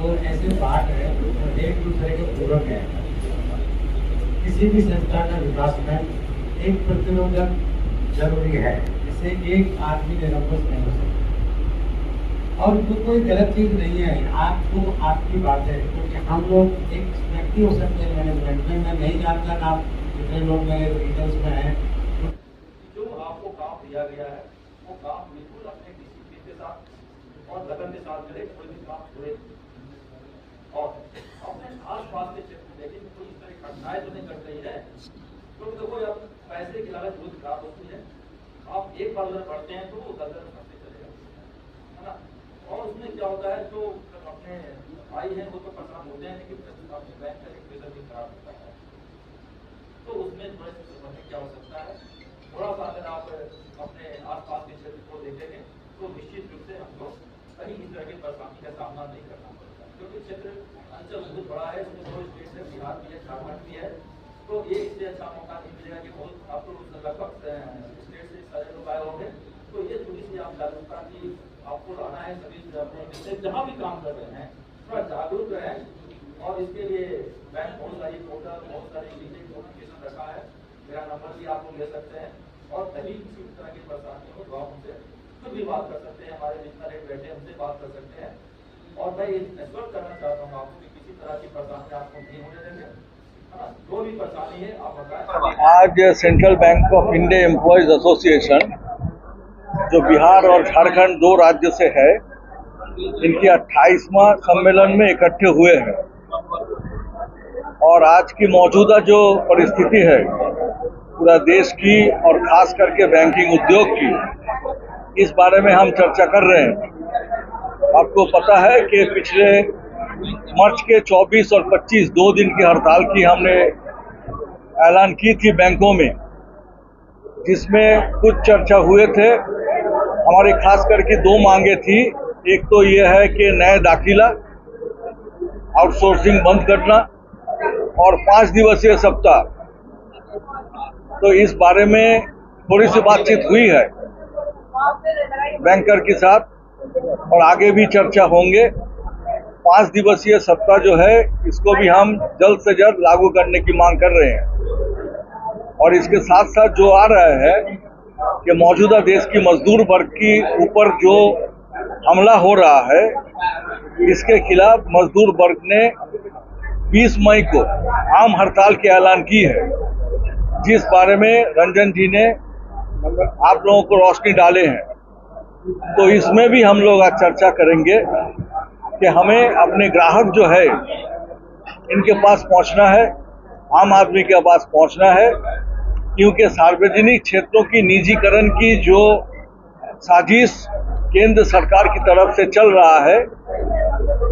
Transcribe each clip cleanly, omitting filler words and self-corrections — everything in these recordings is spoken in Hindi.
और ऐसे पार्ट है और एक दूसरे के पूरक है। किसी भी संस्था का विकास में एक प्रतिरोधक जरूरी है, जिससे एक आदमी निरंकुश नहीं हो सकता। और तो कोई गलत चीज नहीं है, आपको आपकी बात है, क्योंकि हम लोग एक व्यक्ति हो सकते हैं मैनेजमेंट में, मैं नहीं जानता ना आप जितने लोग मेरे डिटेल्स में हैं। जो आपको काम दिया गया है वो काम बिल्कुल अपने डिसिप्लिन के साथ और लगन के साथ करें, कोई भी काम छोड़े और अपने आस-पास के क्षेत्र में देखें कोई इस तरह की घटनाएं तो नहीं घट रही है। क्योंकि देखो अब पैसे की लागत बहुत खराब होती है, आप एक बार उधर बढ़ते हैं तो वो दर बढ़ते चलेगा, है ना। और उसमें क्या होता है, जो अपने भाई हैं वो तो परेशान होते हैं, लेकिन अपने बैंक का एक रिजल्ट भी खराब होता है। तो उसमें थोड़े से समझने की आवश्यकता है। थोड़ा सा अगर आप अपने आसपास के क्षेत्र को देखेंगे तो निश्चित रूप से हमको कहीं इस तरह की परेशानी का सामना नहीं करना पड़ता, क्योंकि क्षेत्र अंचल बहुत बड़ा है, इसमें दो स्टेट है, बिहार भी है, झारखंड भी है। तो एक इससे अच्छा मौका नहीं मिलेगा कि बहुत आप तो लगभग स्टेट से सारे लोग आए होंगे। तो ये थोड़ी सी आप जागरूकता की आपको लाना है, सभी अपने जहाँ भी काम कर रहे हैं थोड़ा जागरूक रहें। और इसके लिए बैंक बहुत सारी पोर्टल, बहुत सारी नोटिफिकेशन रखा है, मेरा नंबर भी आप लोग ले सकते हैं। और कभी किसी तरह की परेशानी हो तो आप हमसे खुद भी बात कर सकते हैं, हमारे जितना रेट बैठे हमसे बात कर सकते हैं। और मैं ये एश्योर करना चाहता हूँ आपको कि किसी तरह की परेशानी आपको नहीं होने देंगे, है ना। जो भी परेशानी है आप बताएं। आज central bank of India employees association जो बिहार और झारखंड दो राज्य से है, इनकी 28वां सम्मेलन में इकट्ठे हुए हैं। और आज की मौजूदा जो परिस्थिति है पूरा देश की और खास करके बैंकिंग उद्योग की, इस बारे में हम चर्चा कर रहे हैं। आपको पता है कि पिछले मार्च के 24 और 25 2 दिन की हड़ताल की हमने ऐलान की थी बैंकों में, जिसमें कुछ चर्चा हुए थे। हमारी खास करके 2 मांगे थी। एक तो ये है कि नए दाखिला, आउटसोर्सिंग बंद करना और 5 दिवसीय सप्ताह। तो इस बारे में थोड़ी सी बातचीत हुई है बैंकर के साथ और आगे भी चर्चा होंगे। 5 दिवसीय सप्ताह जो है इसको भी हम जल्द से जल्द लागू करने की मांग कर रहे हैं। और इसके साथ साथ जो आ रहा है कि मौजूदा देश की मजदूर वर्ग की ऊपर जो हमला हो रहा है, इसके खिलाफ मजदूर वर्ग ने 20 मई को आम हड़ताल की ऐलान की है, जिस बारे में रंजन जी ने आप लोगों को रोशनी डाले हैं। तो इसमें भी हम लोग आज चर्चा करेंगे कि हमें अपने ग्राहक जो है इनके पास पहुंचना है, आम आदमी के पास पहुंचना है, क्योंकि सार्वजनिक क्षेत्रों की निजीकरण की जो साजिश केंद्र सरकार की तरफ से चल रहा है,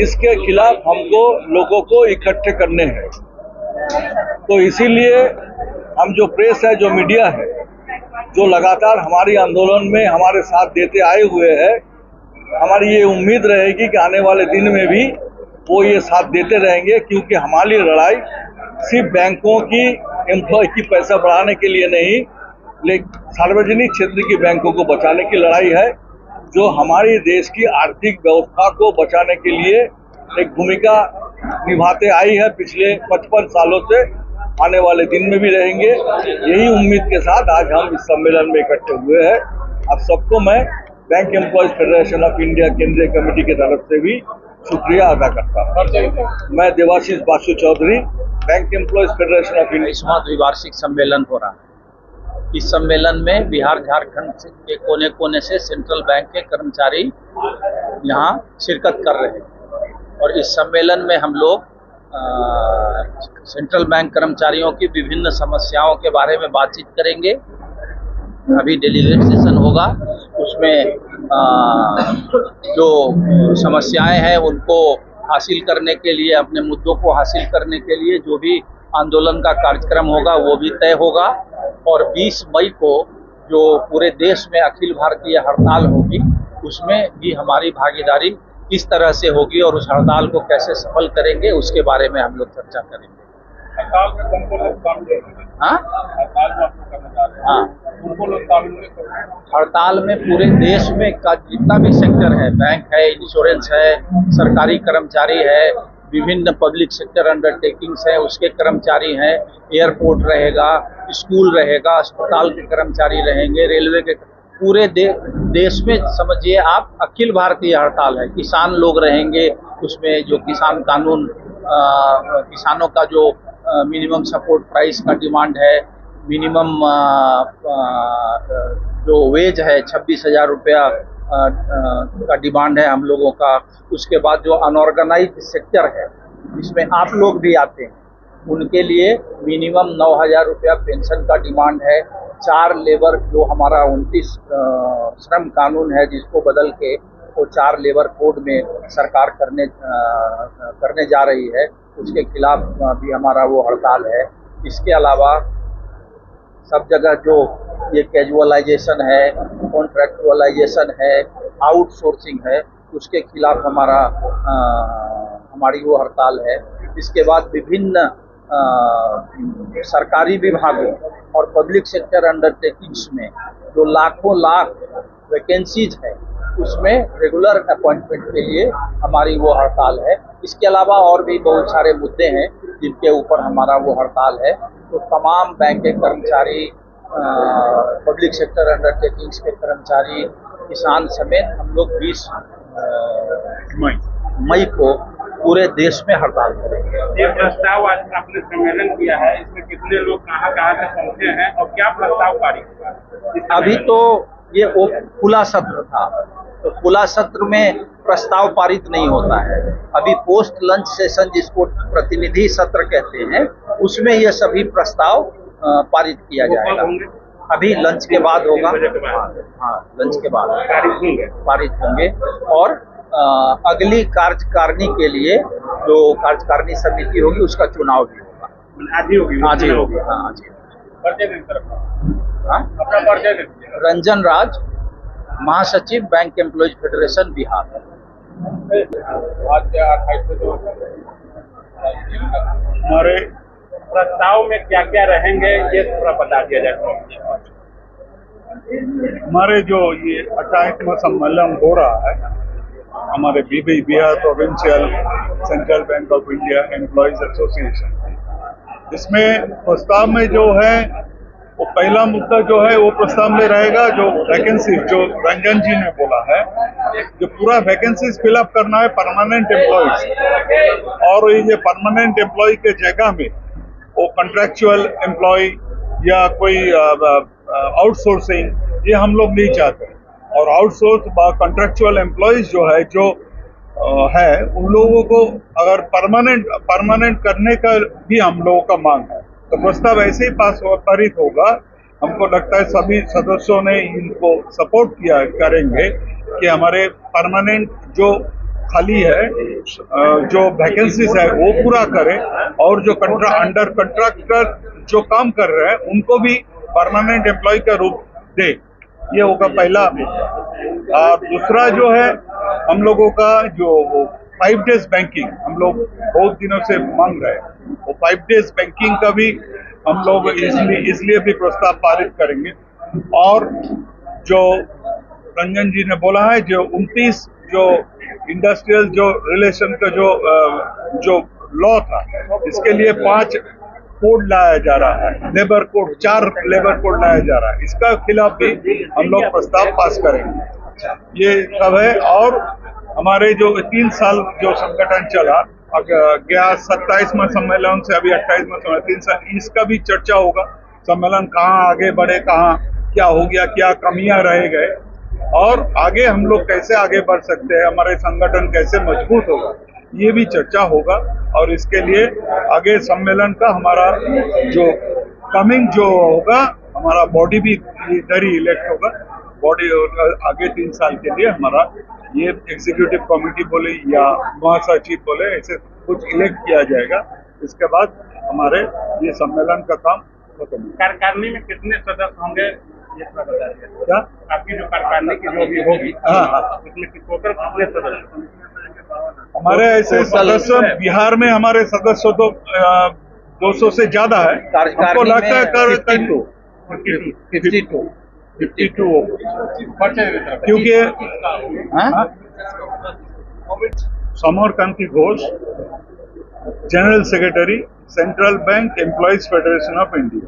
इसके खिलाफ हमको लोगों को इकट्ठे करने हैं। तो इसीलिए हम जो प्रेस है, जो मीडिया है, जो लगातार हमारी आंदोलन में हमारे साथ देते आए हुए हैं, हमारी ये उम्मीद रहेगी कि आने वाले दिन में भी वो ये साथ देते रहेंगे, क्योंकि हमारी लड़ाई सिर्फ बैंकों की एम्प्लॉय की पैसा बढ़ाने के लिए नहीं, लेकिन सार्वजनिक क्षेत्र की बैंकों को बचाने की लड़ाई है, जो हमारी देश की आर्थिक व्यवस्था को बचाने के लिए एक भूमिका निभाते आई है पिछले 55 सालों से, आने वाले दिन में भी रहेंगे। यही उम्मीद के साथ आज हम इस सम्मेलन में इकट्ठे हुए हैं। आप सबको मैं bank employees federation of India केंद्रीय कमेटी की तरफ से भी शुक्रिया अदा करता हूँ। मैं Debashish Basu Chowdhury, bank employees federation of India. 22वां द्विवार्षिक सम्मेलन हो रहा है। इस सम्मेलन में बिहार झारखंड के कोने कोने से सेंट्रल बैंक के कर्मचारी यहाँ शिरकत कर रहे हैं। और इस सम्मेलन में हम लोग सेंट्रल बैंक कर्मचारियों की विभिन्न समस्याओं के बारे में बातचीत करेंगे। अभी डेलीगेट सेशन होगा, उसमें जो समस्याएं हैं उनको हासिल करने के लिए, अपने मुद्दों को हासिल करने के लिए जो भी आंदोलन का कार्यक्रम होगा वो भी तय होगा। और 20 मई को जो पूरे देश में अखिल भारतीय हड़ताल होगी, उसमें भी हमारी भागीदारी किस तरह से होगी और उस हड़ताल को कैसे सफल करेंगे, उसके बारे में हम लोग चर्चा करेंगे। हड़ताल में कौन कौन लोग शामिल होंगे? हाँ हड़ताल जो आप लोग करने जा रहे हैं, हाँ, कौन कौन लोग शामिल होंगे? हड़ताल में पूरे देश में का जितना भी सेक्टर है, बैंक है, इंश्योरेंस है, सरकारी कर्मचारी है, विभिन्न पब्लिक सेक्टर अंडरटेकिंग्स हैं उसके कर्मचारी हैं, एयरपोर्ट रहेगा, स्कूल रहेगा, अस्पताल के कर्मचारी रहेंगे, रेलवे के, पूरे देश में समझिए आप अखिल भारतीय हड़ताल है। किसान लोग रहेंगे उसमें, जो किसान कानून, किसानों का जो मिनिमम सपोर्ट प्राइस का डिमांड है, मिनिमम जो वेज है 26,000 रुपया का डिमांड है हम लोगों का। उसके बाद जो अनऑर्गेनाइज्ड सेक्टर है जिसमें आप लोग भी आते हैं, उनके लिए मिनिमम 9,000 रुपया पेंशन का डिमांड है। 4 लेबर जो हमारा 29 श्रम कानून है जिसको बदल के वो 4 लेबर कोड में सरकार करने जा रही है, उसके खिलाफ भी हमारा वो हड़ताल है। इसके अलावा सब जगह जो ये कैजुअलाइजेशन है, कॉन्ट्रैक्चुअलाइजेशन है, आउटसोर्सिंग है, उसके खिलाफ हमारी वो हड़ताल है। इसके बाद विभिन्न सरकारी विभागों और पब्लिक सेक्टर अंडरटेकिंग्स में जो लाखों लाख वैकेंसीज है उसमें रेगुलर अपॉइंटमेंट के लिए हमारी वो हड़ताल है। इसके अलावा और भी बहुत सारे मुद्दे हैं जिनके ऊपर हमारा वो हड़ताल है। तो तमाम बैंक के कर्मचारी, पब्लिक सेक्टर अंडरटेकिंग्स के कर्मचारी, किसान समेत हम लोग 20 मई को पूरे देश में हड़ताल करेंगे। ये प्रस्ताव आज आपने सम्मेलन किया है, इसमें कितने लोग कहाँ से पहुँचे हैं और क्या प्रस्ताव पारित हुआ? अभी तो ये खुला सत्र था, तो खुला सत्र में प्रस्ताव पारित नहीं होता है। अभी पोस्ट लंच सेशन जिसको प्रतिनिधि सत्र कहते हैं, उसमें ये सभी प्रस्ताव पारित किया जाएगा। अभी लंच के बाद होगा। हाँ, लंच के बाद पारित होंगे। और अगली कार्यकारिणी के लिए जो कार्यकारिणी समिति होगी उसका चुनाव भी होगा। आज ही होगी? आज ही होगी। हाँ, आज ही। परिचय दें सर अपना। हाँ, अपना परिचय दें। रंजन राज, महासचिव बैंक एम्प्लॉयज फेडरेशन बिहार। आज 28 को जो हमारे प्रस्ताव में क्या क्या रहेंगे ये थोड़ा बता दिया जाए। हमारे जो ये 28वां सम्मेलन हो रहा है, हमारे Bihar provincial central bank of India employees association, इसमें प्रस्ताव में जो है वो पहला मुद्दा जो है वो प्रस्ताव में रहेगा जो वैकेंसी, जो रंजन जी ने बोला है, जो पूरा वैकेंसीज फिलअप करना है परमानेंट एम्प्लॉयज, और ये परमानेंट एम्प्लॉय के जगह में वो कॉन्ट्रैक्चुअल एम्प्लॉय या कोई आउटसोर्सिंग ये हम लोग नहीं चाहते। और आउटसोर्स कॉन्ट्रैक्चुअल एम्प्लॉयज जो है, जो है उन लोगों को अगर परमानेंट करने का भी हम लोगों का मांग है। तो प्रस्ताव ऐसे ही पारित होगा। हमको लगता है सभी सदस्यों ने इनको सपोर्ट करेंगे कि हमारे परमानेंट जो खाली है, जो वैकेंसीज है वो पूरा करें, और जो अंडर कॉन्ट्रैक्टर जो काम कर रहे हैं उनको भी परमानेंट एम्प्लॉय का रूप दे। ये होगा पहला। और दूसरा जो है हम लोगों का जो 5 डेज बैंकिंग हम लोग बहुत दिनों से मांग रहे हैं, वो 5 डेज बैंकिंग का भी हम लोग इसलिए भी प्रस्ताव पारित करेंगे। और जो रंजन जी ने बोला है, जो 29 जो इंडस्ट्रियल जो रिलेशन का जो लॉ था, इसके लिए 5 कोड लाया जा रहा है, लेबर कोड, 4 लेबर कोड लाया जा रहा है, इसका खिलाफ भी हम लोग प्रस्ताव पास करेंगे। ये सब है। और हमारे जो 3 साल जो संगठन चला गया, 27वां सम्मेलन से अभी 28वां सम्मेलन, 3 साल, इसका भी चर्चा होगा। सम्मेलन कहाँ आगे बढ़े, कहाँ क्या हो गया, क्या कमियां रह गए, और आगे हम लोग कैसे आगे बढ़ सकते हैं, हमारे संगठन कैसे मजबूत होगा, ये भी चर्चा होगा। और इसके लिए आगे सम्मेलन का हमारा जो कमिंग जो होगा, हमारा बॉडी भी इधर ही इलेक्ट होगा। बॉडी आगे 3 साल के लिए हमारा ये एग्जीक्यूटिव कमेटी बोले या महासचिव बोले, ऐसे कुछ इलेक्ट किया जाएगा। इसके बाद हमारे ये सम्मेलन का काम खत्म। कार्यकारिणी में कितने सदस्य होंगे ये थोड़ा बता दीजिए। क्या आपकी जो कार्यकारिणी की जो भी होगी, उसमें टोटल कितने सदस्य? हमारे ऐसे सदस्य बिहार में हमारे सदस्य तो 200 से ज्यादा है। हमको लगता है 52 क्योंकि Samarkanti Ghosh, general secretary, central bank employees federation of India.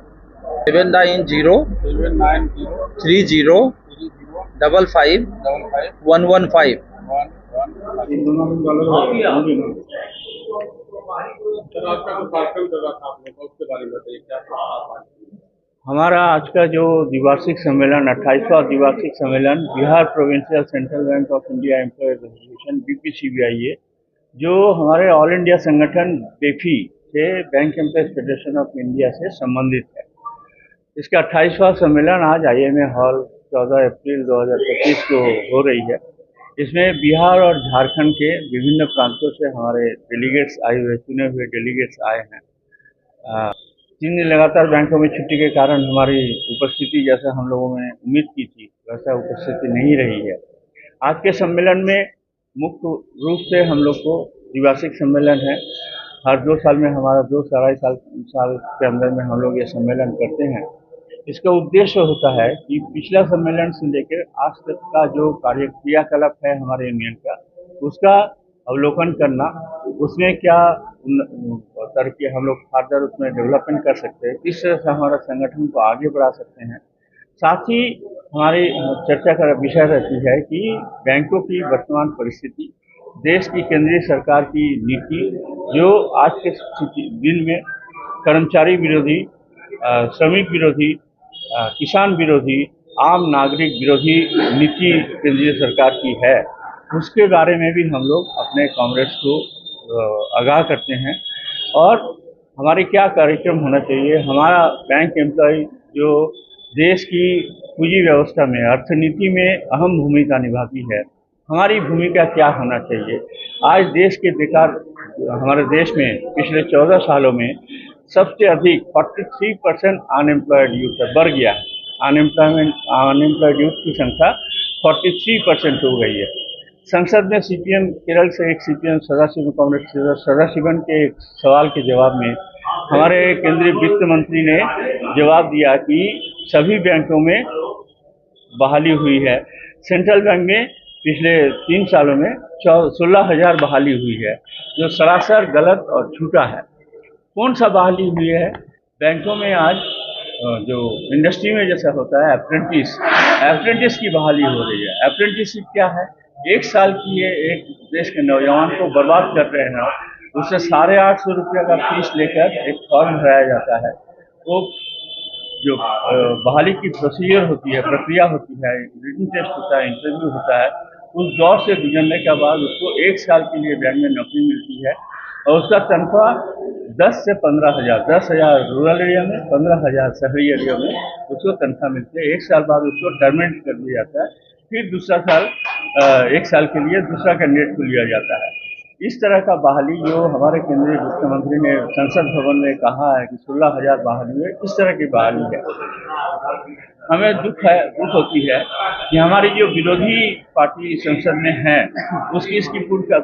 79030555115। हमारा आज का जो द्विवार्षिक सम्मेलन 28वां द्विवार्षिक सम्मेलन Bihar provincial central bank of India employees association BPCBIA, जो हमारे ऑल इंडिया संगठन बेफी से bank employees federation of India से संबंधित है। इसका 28वां सम्मेलन आज IMA हॉल 14 अप्रैल 2025 को हो रही है। इसमें बिहार और झारखंड के विभिन्न प्रांतों से हमारे डेलीगेट्स आए हुए, चुने हुए डेलीगेट्स आए हैं। 3 दिन लगातार बैंकों में छुट्टी के कारण हमारी उपस्थिति जैसा हम लोगों ने उम्मीद की थी वैसा उपस्थिति नहीं रही है। आज के सम्मेलन में मुख्य रूप से हम लोग को द्विवार्षिक सम्मेलन है। हर 2 साल में हमारा 2-2.5 साल के अंदर में हम लोग ये सम्मेलन करते हैं। इसका उद्देश्य होता है कि पिछला सम्मेलन से लेकर आज तक का जो क्रियाकलाप है हमारे यूनियन का, उसका अवलोकन करना, उसमें क्या तरह के हम लोग फर्दर उसमें डेवलपमेंट कर सकते हैं, इस तरह से हमारा संगठन को आगे बढ़ा सकते हैं। साथ ही हमारी चर्चा का विषय रहती है कि बैंकों की वर्तमान परिस्थिति, देश की केंद्रीय सरकार की नीति जो आज के दिन में कर्मचारी विरोधी, श्रमिक विरोधी, किसान विरोधी, आम नागरिक विरोधी नीति केंद्रीय सरकार की है, उसके बारे में भी हम लोग अपने कॉमरेड्स को आगाह करते हैं। और हमारे क्या कार्यक्रम होना चाहिए। हमारा बैंक एम्प्लॉय जो देश की पूंजी व्यवस्था में, अर्थनीति में अहम भूमिका निभाती है, हमारी भूमिका क्या होना चाहिए। आज देश के बेकार, हमारे देश में पिछले 14 सालों में सबसे अधिक 43% अनएम्प्लॉयड यूथ बढ़ गया है। अनएम्प्लॉयड यूथ की संख्या 43% हो गई है। संसद में CPM केरल से एक CPM सदाशिवन के एक सवाल के जवाब में हमारे केंद्रीय वित्त मंत्री ने जवाब दिया कि सभी बैंकों में बहाली हुई है। सेंट्रल बैंक में पिछले 3 सालों में 16,000 बहाली हुई है, जो सरासर गलत और झूठा है। कौन सा बहाली हुई है? बैंकों में आज जो इंडस्ट्री में जैसा होता है अप्रेंटिस की बहाली हो रही है। अप्रेंटिसशिप क्या है? 1 साल की ये एक देश के नौजवान को बर्बाद कर रहे हैं। उससे 850 रुपये का फीस लेकर एक फॉर्म भराया जाता है। वो जो बहाली की प्रोसीजर होती है, प्रक्रिया होती है, रिटन टेस्ट होता है, इंटरव्यू होता है, उस दौर से गुजरने के बाद उसको 1 साल के लिए बैंक में नौकरी मिलती है और उसका तनख्वाह 10 से 15,000, 10,000 रूरल एरिया में, 15,000 शहरी एरिया में उसको तनख्वाह मिलती है। 1 साल बाद उसको टर्मिनेट कर दिया जाता है। फिर दूसरा साल 1 साल के लिए दूसरा कैंडिडेट को लिया जाता है। इस तरह का बहाली जो हमारे केंद्रीय वित्त मंत्री ने संसद भवन में कहा है कि 16,000 बहाली है, इस तरह की बहाली है। हमें दुख होती है कि हमारी जो विरोधी पार्टी संसद में है उसकी इसकी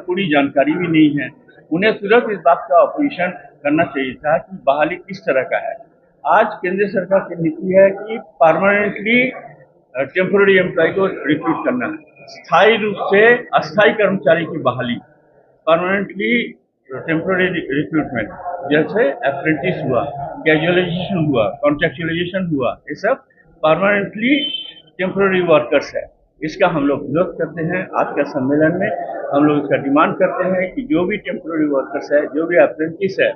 पूरी जानकारी भी नहीं है। उन्हें तुरंत इस बात का ऑपोजिशन करना चाहिए था कि बहाली किस तरह का है। आज केंद्र सरकार की नीति है कि परमानेंटली टेम्पोररी एम्प्लॉय को रिक्रूट करना है, स्थायी रूप से अस्थायी कर्मचारी की बहाली, परमानेंटली टेम्पोररी रिक्रूटमेंट, जैसे अप्रेंटिस हुआ, कैजुअलाइजेशन हुआ, कॉन्ट्रेक्चुअलाइजेशन हुआ, ये सब परमानेंटली टेम्पोररी वर्कर्स है। इसका हम लोग विरोध करते हैं। आज के सम्मेलन में हम लोग इसका डिमांड करते हैं कि जो भी टेम्पोररी वर्कर्स है, जो भी अप्रेंटिस है,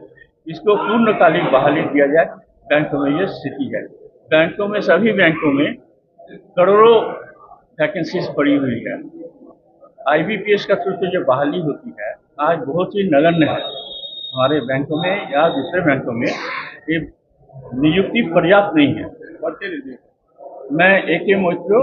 इसको पूर्णकालिक बहाली दिया जाए। बैंकों में ये स्थिति है। बैंकों में, सभी बैंकों में करोड़ों वैकेंसीज पड़ी हुई है। IBPS का थ्रू से जो बहाली होती है आज बहुत ही नगण्य है। हमारे बैंकों में या दूसरे बैंकों में ये नियुक्ति पर्याप्त नहीं है। मैं AK मोइत्रो